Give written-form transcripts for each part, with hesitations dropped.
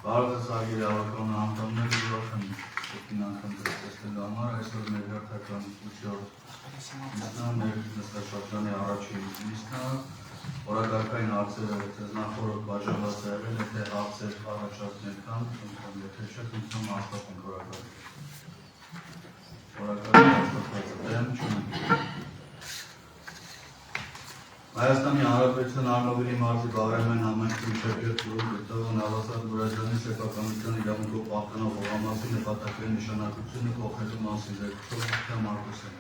Բարև ձեզ Արգելի ավականն անդամներ ուրախ եմ շուտին անգամ տեսնելու համար այսօր մեր հերթական 8-րդ նիստն մեր նստաշրջանի առաջին նիստն օրակարգային հարցերը ձեզ նախորդ բաժանված եղել եթե հարցեր առաջացնել կան եթե չէ ընդունում հաստատենք օրակարգի հաստատվածը դեմ չունենք Հայաստանի Հանրապետության Արմավիրի մարզի Բաղրամյան համայնքի Շրջերտ գտնվող Նավասարդ Բուրաջյանի սեփականության իրավունքով պահպանող հողամասի նպատակների նշանակությունը փոխելու մասին Զեկուցող Մարկոսյան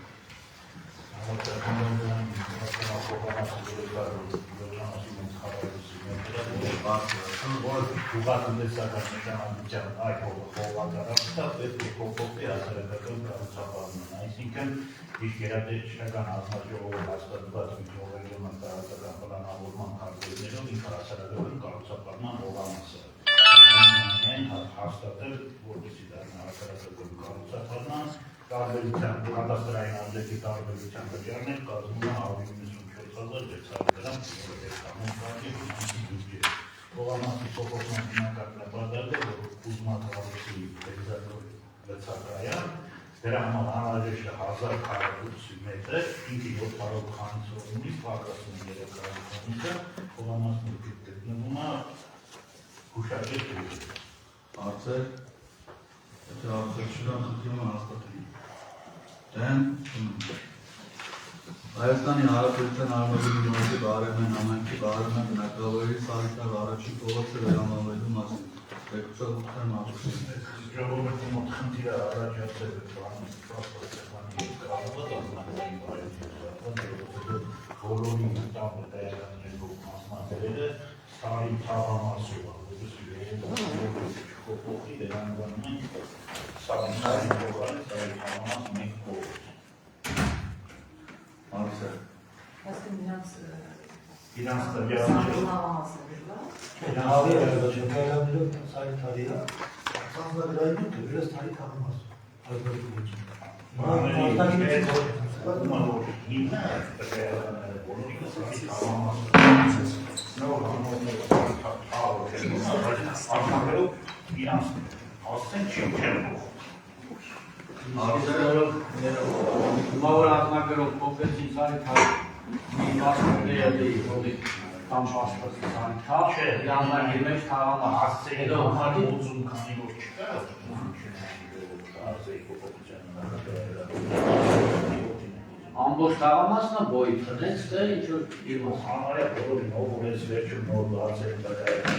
Գերատեսչական հանձնաժողովը հաստատված միջողերում տարածական պլանավորման քարտեզներով ինքնահասարակական կառուցապատման հողամասը հաստատել, որպեսզի դառնա հասարակական կառուցապատման տարբերությամբ կադաստրային արժեքի տարբերությամբ վճարներ կազմում է 194,600 դրամ բյուջե։ Հողամասի փոփոխման հիմնական նպատակը Ուզմաթ-Արուսի լցակայան դրա համար անհրաժեշտ է 1000 քառակուսի մետր, ինքը 700 քանիցով ունի, պակասում 300 քանիցը, հողամասն գտնվում է Հուշագետ գյուղում։ Հարցեր, եթե հարցեր չկան, խնդրում եմ հաստատել։ Դեմ Հայաստանի Հանրապետության Արմավիրի մարզի Բաղրամյան համայնքի Բաղրամյան բնակավայրի Սարիթար առաջին փողոցը վերանվանվելու մասին Զեկուցող Մարկոսյան Ժողովրդի մոտ խնդիրը առաջացել է պասպորտի կարողացման բոլորի տապը տեղականներով մասնավորերը սարի թաղամասով փոխի դրանվանում են սարի թաղամաս մեկ փոխ Հարցեր իրանց տվյալները Մավոր ակնագրով փոքրեցին սարի թաղ մի մասնորների կամ պասպորտի սարի թաղ իրանների մեջ թաղամաս հասցեի համար 80 քանի որ չկա ամբողջ թաղամասն է բոյի տնեց թե ինչ-որ իր մաս Համարյա բոլորին ով որից վերջում նոր բացել դակայական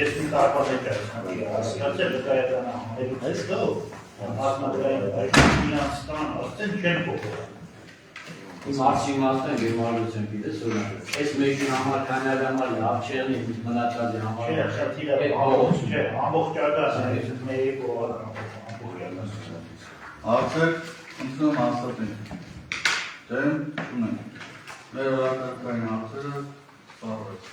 ես մի տարպաս է կայացնի հասկացել դակայական համարելու ես դու հասնագրային իրանց տան ասեն չեն փոխել Իմ արցի իմաստն է գերմանություն գիտես օրինակ այս մեջին համար կանյալ համար լավ չեղնի մնացածի համար ամբողջ արգաս մերի կողան Հարցեր, ընդունում հաստատենք Դեմ չունենք Մեր օրակարգային հարցերը սպառվեց